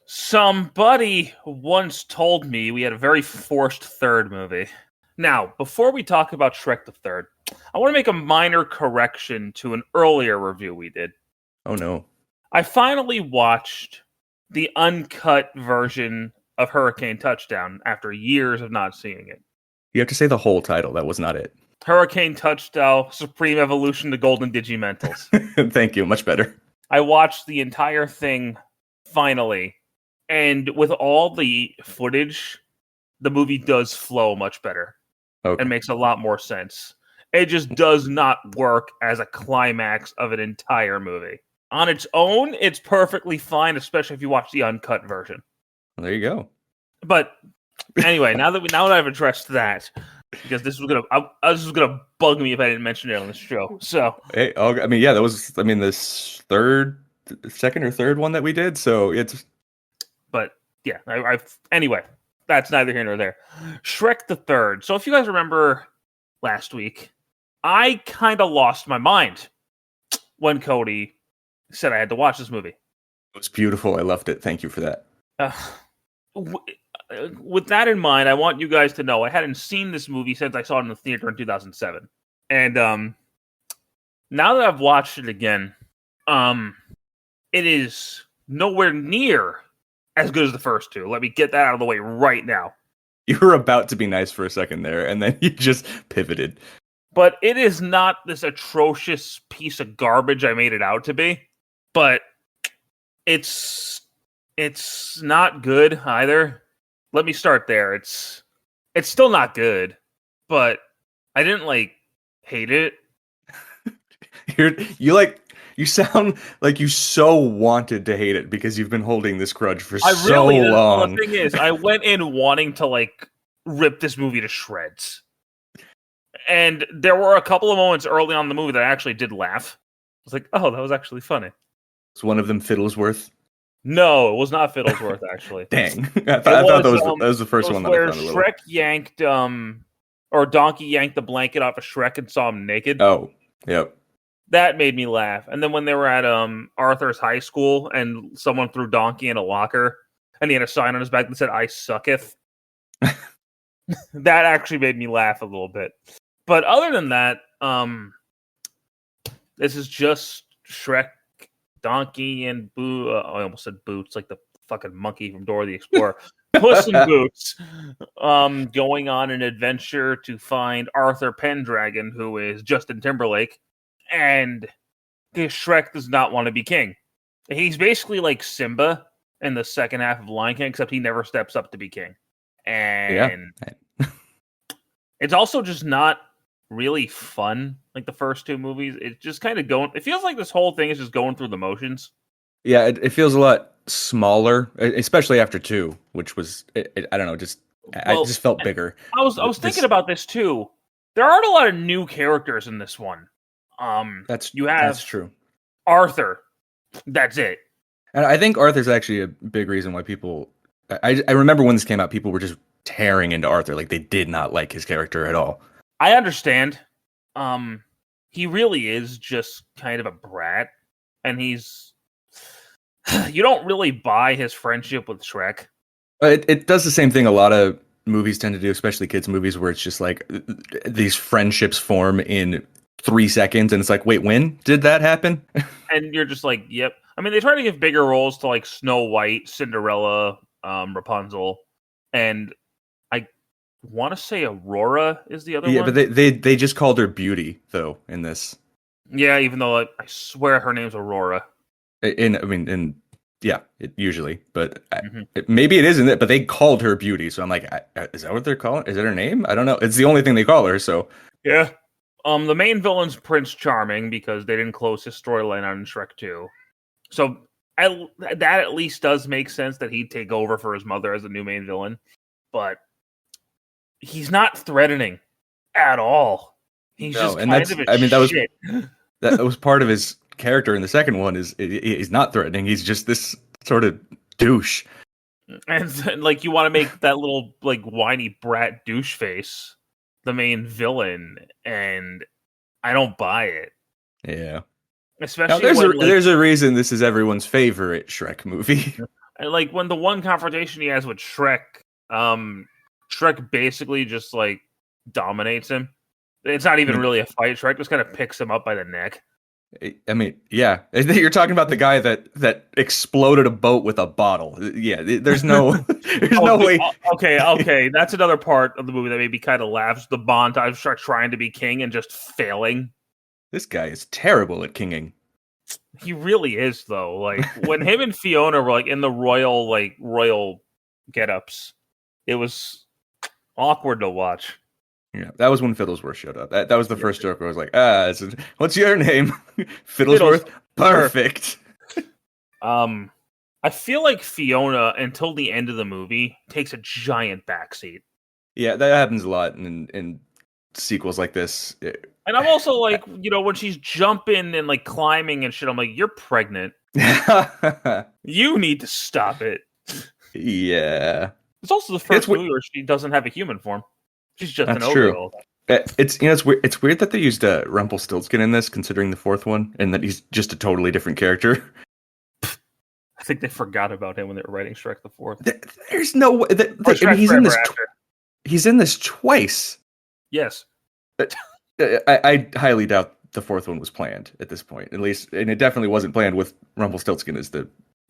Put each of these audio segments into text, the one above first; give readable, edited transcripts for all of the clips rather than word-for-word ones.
Somebody once told me we had a very forced third movie. Now, before we talk about Shrek the Third, I want to make a minor correction to an earlier review we did. Oh no. I finally watched the uncut version of Hurricane Touchdown after years of not seeing it. You have to say the whole title. That was not it. Hurricane Touchdown, Supreme Evolution to Golden Digimentals. Thank you. Much better. I watched the entire thing finally, and with all the footage, the movie does flow much better. Okay. And makes a lot more sense. It just does not work as a climax of an entire movie. On its own, it's perfectly fine, especially if you watch the uncut version. Well, there you go. But anyway, now that I've addressed that, because this was gonna bug me if I didn't mention it on the show. So Hey, that was this second or third one that we did. So it's. But yeah, anyway, that's neither here nor there. Shrek the Third. So if you guys remember last week, I kind of lost my mind when Cody said I had to watch this movie. It was beautiful. I loved it. Thank you for that. With that in mind, I want you guys to know I hadn't seen this movie since I saw it in the theater in 2007. And now that I've watched it again, it is nowhere near as good as the first two. Let me get that out of the way right now. You were about to be nice for a second there, and then you just pivoted. But it is not this atrocious piece of garbage I made it out to be. But it's not good either. Let me start there. It's still not good, but I didn't hate it. You sound like you so wanted to hate it because you've been holding this grudge for so long. Well, the thing is, I went in wanting to rip this movie to shreds. And there were a couple of moments early on in the movie that I actually did laugh. I was like, oh, that was actually funny. Was one of them Fiddlesworth? No, it was not Fiddlesworth, actually. Dang. I thought that was the first one that I found a little. Where Shrek yanked, or Donkey yanked the blanket off of Shrek and saw him naked. Oh, yep. That made me laugh. And then when they were at Arthur's high school and someone threw Donkey in a locker and he had a sign on his back that said, I sucketh. That actually made me laugh a little bit. But other than that, this is just Shrek, Donkey, and Boo. I almost said Boots, like the fucking monkey from Dora the Explorer. Puss in Boots, going on an adventure to find Arthur Pendragon, who is Justin Timberlake, and Shrek does not want to be king. He's basically like Simba in the second half of Lion King, except he never steps up to be king. And it's also just not really fun like the first two movies. It's just kind of it feels like this whole thing is just going through the motions. Yeah, it feels a lot smaller, especially after 2, which was I don't know, I just felt bigger. I was thinking about this too. There aren't a lot of new characters in this one. That's true. Arthur. That's it. And I think Arthur's actually a big reason why people. I remember when this came out, people were just tearing into Arthur. Like they did not like his character at all. I understand. He really is just kind of a brat, and he's. You don't really buy his friendship with Shrek. It does the same thing a lot of movies tend to do, especially kids' movies, where it's just like these friendships form in 3 seconds, and it's like, wait, when did that happen? And you're just like, yep. I mean, they try to give bigger roles to like Snow White, Cinderella, Rapunzel, and I want to say Aurora is the other one. Yeah, but they just called her Beauty though in this. Yeah, even though I swear her name's Aurora. Usually, but maybe it isn't it. But they called her Beauty, so I'm like, is that what they're calling? Is that her name? I don't know. It's the only thing they call her. So yeah. The main villain's Prince Charming because they didn't close his storyline on Shrek 2. So that at least does make sense that he'd take over for his mother as the new main villain. But he's not threatening at all. He's just kind of a shit. That was part of his character in the second one is he's not threatening. He's just this sort of douche. And like you want to make that little like whiny brat douche face the main villain, and I don't buy it. Yeah. Especially there's a reason this is everyone's favorite Shrek movie. And like when the one confrontation he has with Shrek, Shrek basically just like dominates him. It's not even really a fight. Shrek just kind of picks him up by the neck. I mean, yeah, you're talking about the guy that exploded a boat with a bottle. Yeah, there's no, there's no way. Okay, that's another part of the movie that made me kind of laugh. The montage of Shrek trying to be king and just failing. This guy is terrible at kinging. He really is, though. Like when him and Fiona were like in the royal get-ups, it was awkward to watch. Yeah, that was when Fiddlesworth showed up. That was the first joke where I was like, what's your name? Fiddlesworth? Perfect. I feel like Fiona, until the end of the movie, takes a giant backseat. Yeah, that happens a lot in sequels like this. And I'm also like, when she's jumping and like climbing and shit, I'm like, you're pregnant. You need to stop it. Yeah. It's also the first movie where she doesn't have a human form. She's just an ogre. It's weird. It's weird that they used Rumpelstiltskin in this, considering the fourth one, and that he's just a totally different character. I think they forgot about him when they were writing Shrek the Fourth. There's no way. He's in this. He's in this twice. Yes. I highly doubt the fourth one was planned at this point, at least, and it definitely wasn't planned with Rumpelstiltskin as the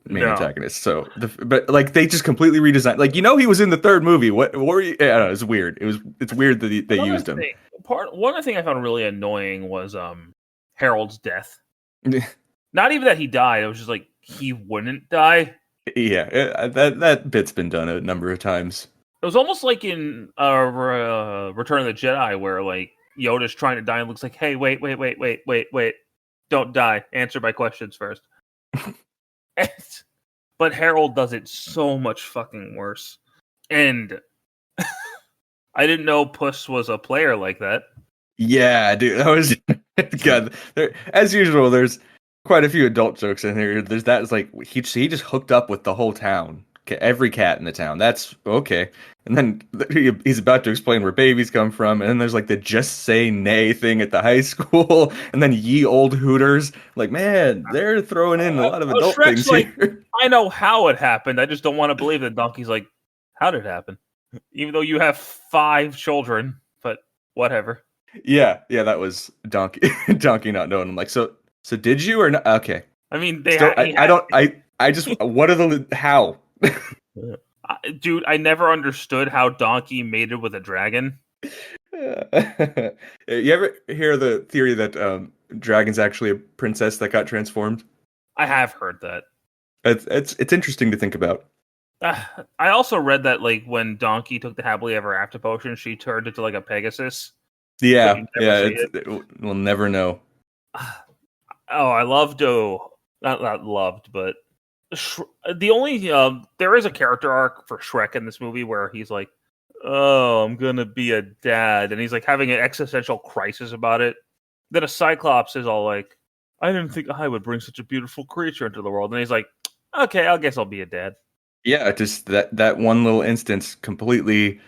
main antagonist. So, but like they just completely redesigned. Like he was in the third movie. What were you? I don't know. It's weird. It's weird that they used him. One other thing I found really annoying was Harold's death. Not even that he died. It was just like he wouldn't die. Yeah, that bit's been done a number of times. It was almost like in Return of the Jedi, where like Yoda's trying to die and looks like, hey, wait, don't die. Answer my questions first. But Harold does it so much fucking worse. And I didn't know Puss was a player like that. Yeah, dude, that was God. As usual, there's quite a few adult jokes in here. There's that. It's like he just hooked up with the whole town, every cat in the town. That's okay. And then he's about to explain where babies come from. And then there's like the just say nay thing at the high school. And then ye old hooters. Like, man, they're throwing in a lot of adult things here. I know how it happened. I just don't want to believe that Donkey's like, how did it happen? Even though you have 5 children, but whatever. Yeah, that was Donkey not knowing. I'm like, so did you or not? Okay. I mean, I just, what are how? Dude, I never understood how Donkey mated with a dragon. You ever hear the theory that dragon's actually a princess that got transformed? I have heard that. It's interesting to think about. I also read that like when Donkey took the happily ever after potion, she turned into like a Pegasus. Yeah. We'll never know. Oh, I loved not loved, but the only there is a character arc for Shrek in this movie where he's like, oh, I'm gonna be a dad, and he's like having an existential crisis about it. Then a Cyclops is all like, I didn't think I would bring such a beautiful creature into the world, and he's like, okay, I guess I'll be a dad. Yeah, just that one little instance completely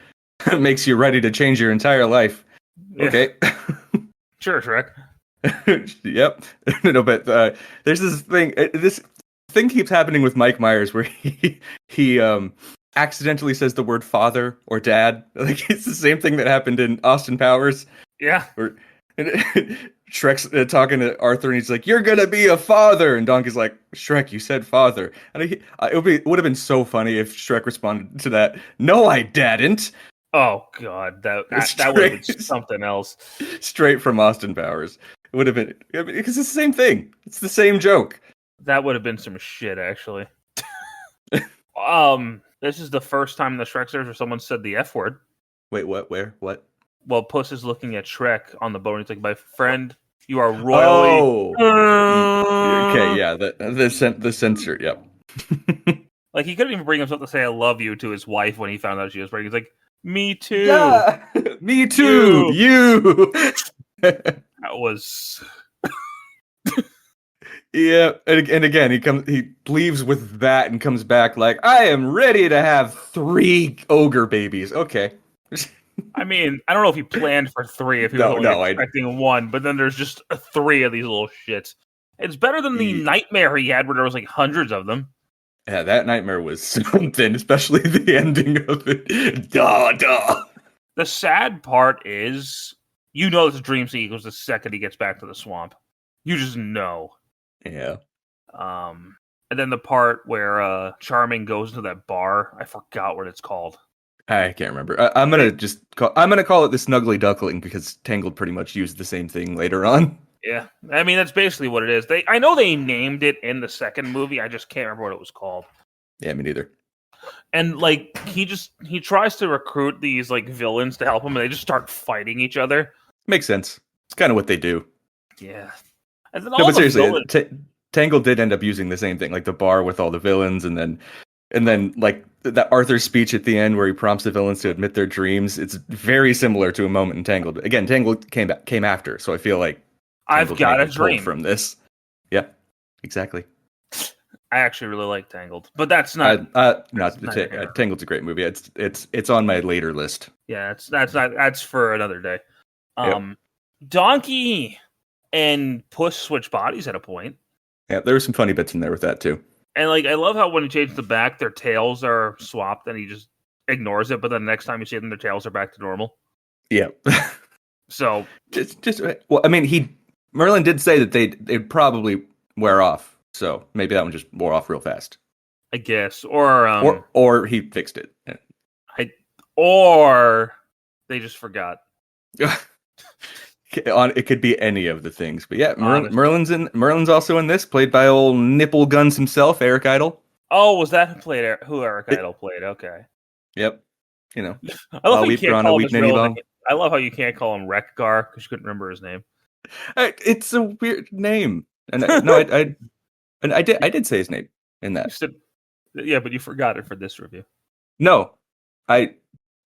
makes you ready to change your entire life. Okay. Sure, Shrek. Yep. No, but there's this thing. This thing keeps happening with Mike Myers where he accidentally says the word father or dad. Like it's the same thing that happened in Austin Powers. Yeah. Shrek's talking to Arthur and he's like, "You're gonna be a father," and Donkey's like, "Shrek, you said father." And it would have been so funny if Shrek responded to that, "No, I didn't." Oh God, that would have been something else. Straight from Austin Powers. It would have been because it's the same thing. It's the same joke. That would have been some shit, actually. This is the first time in the Shrek series where someone said the F word. Wait, what? Where? What? Well, Puss is looking at Shrek on the boat and he's like, "My friend, you are royally..." Oh. Okay, yeah, the censor, yep. Like, he couldn't even bring himself to say I love you to his wife when he found out she was pregnant. He's like, me too. Yeah, me too. You. That was... Yeah, and again, he leaves with that and comes back like, I am ready to have 3 ogre babies. Okay. I mean, I don't know if he planned for 3, if he was only expecting 1, but then there's just 3 of these little shits. It's better than the nightmare he had where there was like hundreds of them. Yeah, that nightmare was something, especially the ending of it. Duh. The sad part is, you know, it's a dream sequence the second he gets back to the swamp. You just know. Yeah. And then the part where Charming goes to that bar, I forgot what it's called. I can't remember. I'm gonna call it the Snuggly Duckling because Tangled pretty much used the same thing later on. Yeah, I mean that's basically what it is. I know they named it in the second movie. I just can't remember what it was called. Yeah, me neither. And like he tries to recruit these like villains to help him, and they just start fighting each other. Makes sense. It's kind of what they do. Yeah. And then No, but seriously, Tangled did end up using the same thing, like the bar with all the villains, and then like that Arthur speech at the end where he prompts the villains to admit their dreams. It's very similar to a moment in Tangled. Again, Tangled came after, so I feel like I've got a dream from this. Yeah, exactly. I actually really like Tangled, but that's not. Tangled's a great movie. It's on my later list. Yeah, that's for another day. Yep. Donkey and Puss switch bodies at a point. Yeah, there were some funny bits in there with that too. And like I love how when he changes the back, their tails are swapped, and he just ignores it. But then the next time you see them, their tails are back to normal. Yeah. So well, I mean, Merlin did say that they'd probably wear off, so maybe that one just wore off real fast. I guess, or he fixed it. Or they just forgot. It could be any of the things, but yeah, Merlin's also in this, played by old Nipple Guns himself, Eric Idle. Oh, was that who Eric Idle played? Okay. Yep. You know, I love how you can't call him his real name. I love how you can't call him Wreck-Gar because you couldn't remember his name. It's a weird name, and I did say his name in that. Yeah, but you forgot it for this review. No, I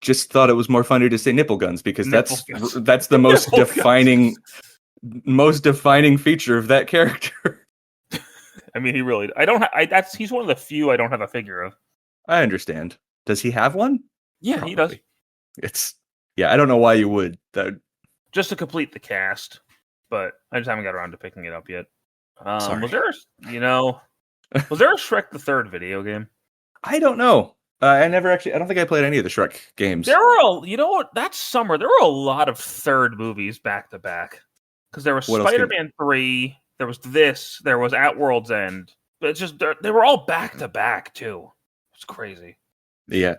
just thought it was more funny to say Nipple Guns because that's the most defining feature of that character. I mean, he's one of the few I don't have a figure of. I understand. Does he have one? Yeah, Probably. He does. I don't know why you would. Just to complete the cast, but I just haven't got around to picking it up yet. Sorry. Was there a Shrek the Third video game? I don't know. I don't think I played any of the Shrek games. That summer, there were a lot of third movies back to back. Because there was Spider-Man 3, there was this, there was At World's End. But it's just, they were all back to back, too. It's crazy. Yeah.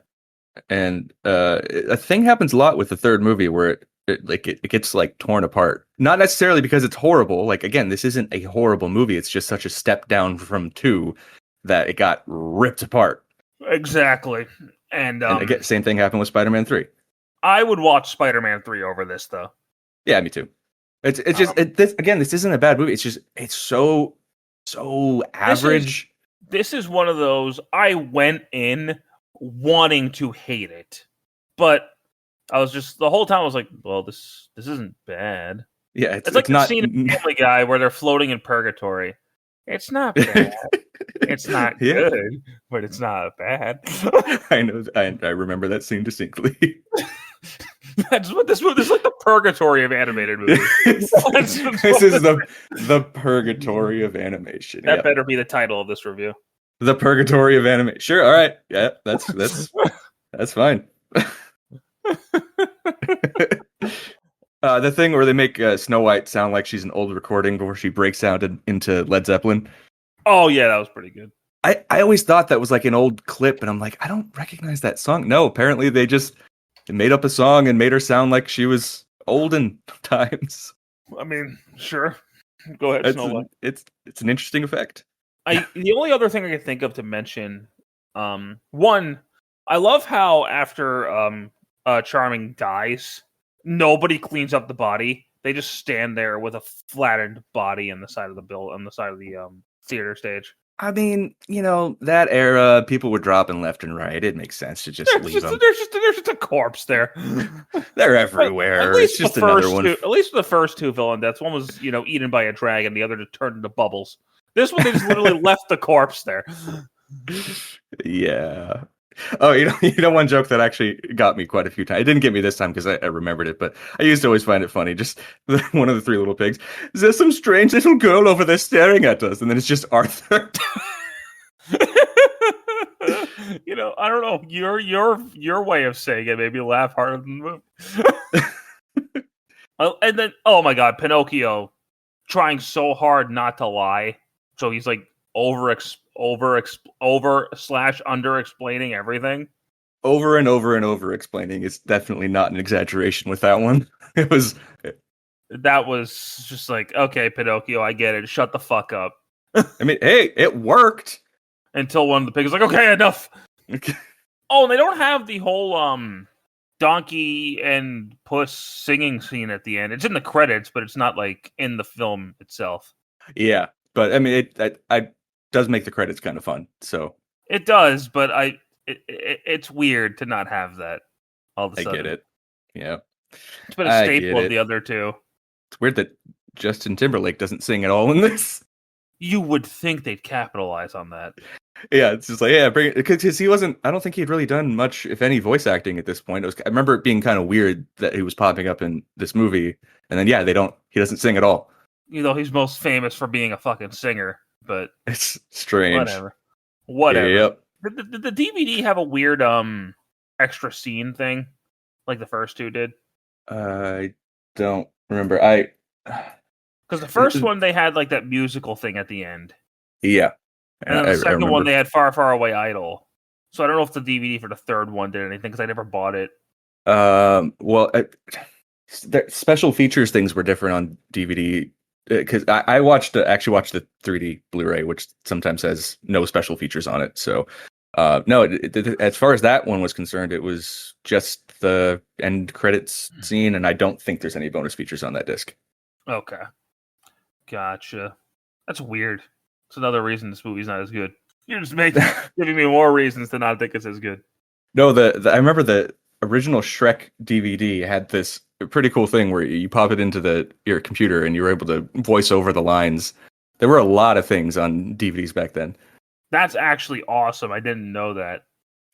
And a thing happens a lot with the third movie where it gets like torn apart. Not necessarily because it's horrible. Like, again, this isn't a horrible movie. It's just such a step down from 2 that it got ripped apart. Exactly. And again, same thing happened with Spider-Man 3. I would watch Spider-Man 3 over this, though. Yeah, me too. This isn't a bad movie. It's so average. This is one of those, I went in wanting to hate it. But I was just, the whole time I was like, well, this isn't bad. Yeah, it's like the scene in Family Guy where they're floating in Purgatory. It's not bad. It's not good, but it's not bad. I know. I remember that scene distinctly. That's what this movie is, like the Purgatory of animated movies. This is the Purgatory of animation. That better be the title of this review. The Purgatory of animation. Sure. All right. Yeah, that's fine. The thing where they make Snow White sound like she's an old recording before she breaks out into Led Zeppelin. Oh, yeah, that was pretty good. I always thought that was like an old clip, and I'm like, I don't recognize that song. No, apparently they made up a song and made her sound like she was olden times. I mean, sure. Go ahead, Snow White. It's an interesting effect. The only other thing I can think of to mention, one, I love how after Charming dies, nobody cleans up the body. They just stand there with a flattened body on the side of the theater stage. I mean, that era, people were dropping left and right. It makes sense to just leave them. There's just a corpse there. They're everywhere. It's just another one. At least for the first 2 villain deaths, one was eaten by a dragon, the other just turned into bubbles. This one, they just literally left the corpse there. Yeah. Oh, one joke that actually got me quite a few times. It didn't get me this time because I remembered it, but I used to always find it funny. Just one of the 3 little pigs. Is there some strange little girl over there staring at us? And then it's just Arthur. I don't know. Your way of saying it made me laugh harder than the movie. And then, oh my god, Pinocchio trying so hard not to lie. So he's like over/under explaining everything. Over and over and over explaining is definitely not an exaggeration with that one. It was. That was just like, okay, Pinocchio, I get it. Shut the fuck up. I mean, hey, it worked. Until one of the pigs is like, okay, enough. Oh, and they don't have the whole donkey and puss singing scene at the end. It's in the credits, but it's not like in the film itself. Yeah, but I mean, it does make the credits kind of fun. So it does, but it's weird to not have that all of a sudden. I get it. Yeah, it's been a staple of the other two. It's weird that Justin Timberlake doesn't sing at all in this. You would think they'd capitalize on that. Yeah, it's just like, yeah, bring it, because he wasn't. I don't think he'd really done much, if any, voice acting at this point. I remember it being kind of weird that he was popping up in this movie, and then he doesn't sing at all. He's most famous for being a fucking singer, but it's strange. Whatever. Yeah, yep. Did the DVD have a weird extra scene thing, like the first two did? I don't remember. Because the first one they had like that musical thing at the end. Yeah. And then the second one, they had Far, Far Away Idol. So I don't know if the DVD for the third one did anything, because I never bought it. Well, special features things were different on DVD, because I actually watched the 3D Blu-ray, which sometimes has no special features on it. So, no, as far as that one was concerned, it was just the end credits scene, and I don't think there's any bonus features on that disc. Okay. Gotcha. That's weird. It's another reason this movie's not as good. You're just giving me more reasons to not think it's as good. No, I remember the original Shrek DVD had this pretty cool thing where you pop it into your computer and you were able to voice over the lines. There were a lot of things on DVDs back then. That's actually awesome. I didn't know that.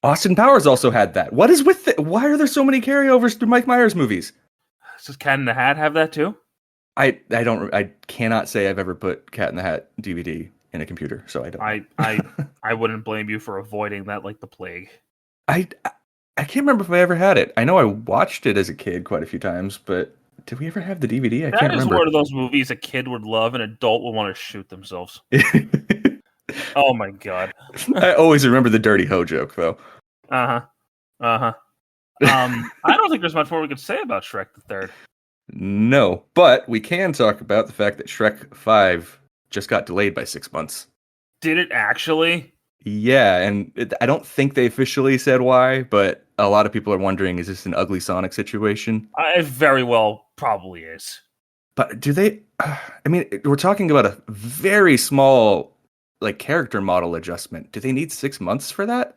Austin Powers also had that. What is with it? Why are there so many carryovers to Mike Myers movies? Does Cat in the Hat have that too? I cannot say I've ever put Cat in the Hat DVD in a computer, so I don't. I wouldn't blame you for avoiding that like the plague. I can't remember if I ever had it. I know I watched it as a kid quite a few times, but did we ever have the DVD? I can't remember. That is one of those movies a kid would love, an adult would want to shoot themselves. Oh my god! I always remember the Dirty Ho joke, though. I don't think there's much more we could say about Shrek the Third. No, but we can talk about the fact that Shrek 5 just got delayed by 6 months. Did it actually? Yeah, and I don't think they officially said why, but a lot of people are wondering, is this an ugly Sonic situation? It very well probably is. But do they... I mean, we're talking about a very small character model adjustment. Do they need 6 months for that?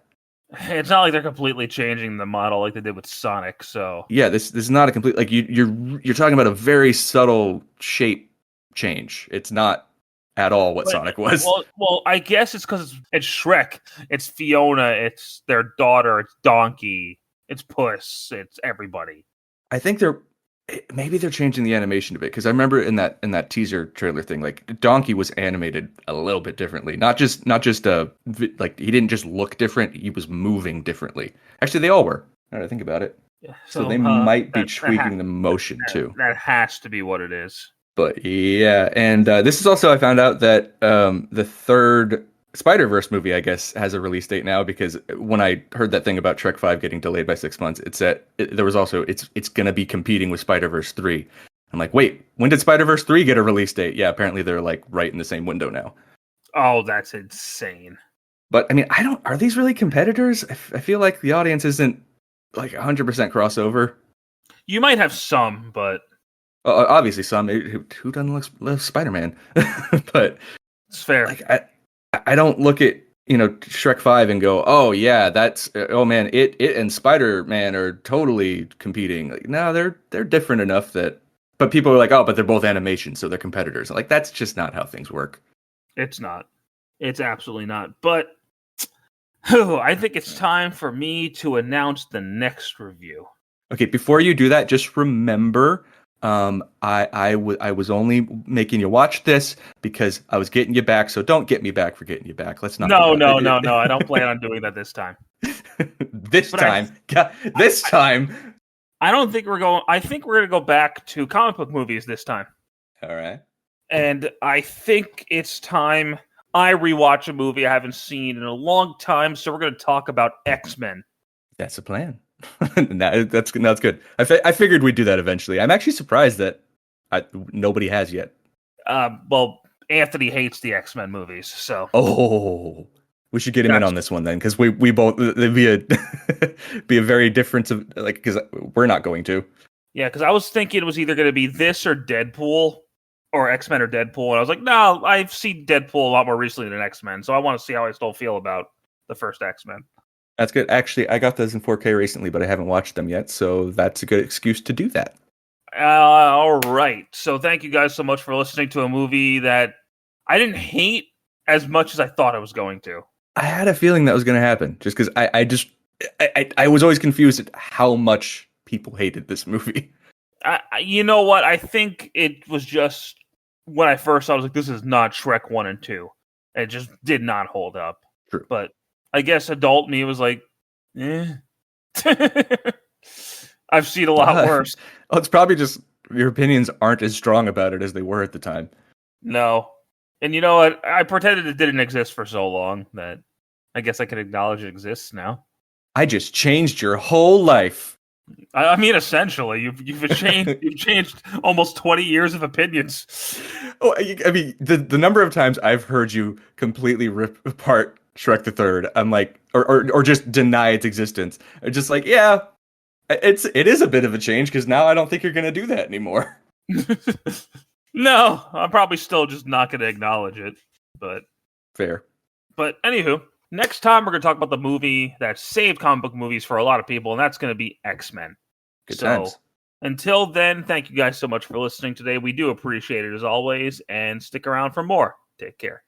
It's not like they're completely changing the model like they did with Sonic, so... Yeah, this is not a complete... You're talking about a very subtle shape change. It's not at all what Sonic was. Well, I guess it's because it's Shrek. It's Fiona. It's their daughter. It's Donkey. It's Puss. It's everybody. I think maybe they're changing the animation a bit, because I remember in that teaser trailer thing, Donkey was animated a little bit differently. Not just he didn't just look different; he was moving differently. Actually, they all were. Now that I think about it, yeah, so they might be tweaking the motion too. That has to be what it is. But yeah, and this is also, I found out that the third Spider-Verse movie, I guess, has a release date now, because when I heard that thing about Shrek 5 getting delayed by 6 months, there was also, it's going to be competing with Spider-Verse 3. I'm like, wait, when did Spider-Verse 3 get a release date? Yeah, apparently they're right in the same window now. Oh, that's insane. But I mean, are these really competitors? I feel like the audience isn't 100% crossover. You might have some, but... obviously some. Who doesn't love Spider-Man? But... It's fair. I don't look at, Shrek 5 and go, oh yeah, oh man, it and Spider-Man are totally competing. No, they're different enough that, but people are like, oh, but they're both animation, so they're competitors. That's just not how things work. It's not. It's absolutely not. But I think it's time for me to announce the next review. Okay, before you do that, just remember, I was only making you watch this because I was getting you back. So don't get me back for getting you back. Let's not. No. I don't plan on doing that this time. This But time. I don't think we're going. I think we're going to go back to comic book movies this time. All right. And I think it's time I rewatch a movie I haven't seen in a long time. So we're going to talk about X-Men. That's a plan. That's good. I figured we'd do that eventually. I'm actually surprised that nobody has yet. Well, Anthony hates the X-Men movies, so we should get him in on this one then, because we both it'd be a very difference of because we're not going to. Yeah, because I was thinking it was either going to be this or Deadpool, or X-Men or Deadpool, and I was like, no, I've seen Deadpool a lot more recently than X-Men, so I want to see how I still feel about the first X-Men. That's good. Actually, I got those in 4K recently, but I haven't watched them yet, so that's a good excuse to do that. All right. So thank you guys so much for listening to a movie that I didn't hate as much as I thought I was going to. I had a feeling that was going to happen, just because I was always confused at how much people hated this movie. You know what? I think it was just when I first saw it, I was like, this is not Shrek 1 and 2. It just did not hold up. True. But I guess adult me was like, eh. I've seen a lot worse. Well, it's probably just your opinions aren't as strong about it as they were at the time. No. And you know what? I pretended it didn't exist for so long that I guess I can acknowledge it exists now. I just changed your whole life. I mean, essentially, you've changed almost 20 years of opinions. Oh, I mean, the number of times I've heard you completely rip apart Shrek the Third, I'm like, or just deny its existence. I'm just like, yeah, it is a bit of a change because now I don't think you're gonna do that anymore. No, I'm probably still just not gonna acknowledge it. But fair. But anywho, next time we're gonna talk about the movie that saved comic book movies for a lot of people, and that's gonna be X-Men. Good times. Until then, thank you guys so much for listening today. We do appreciate it as always, and stick around for more. Take care.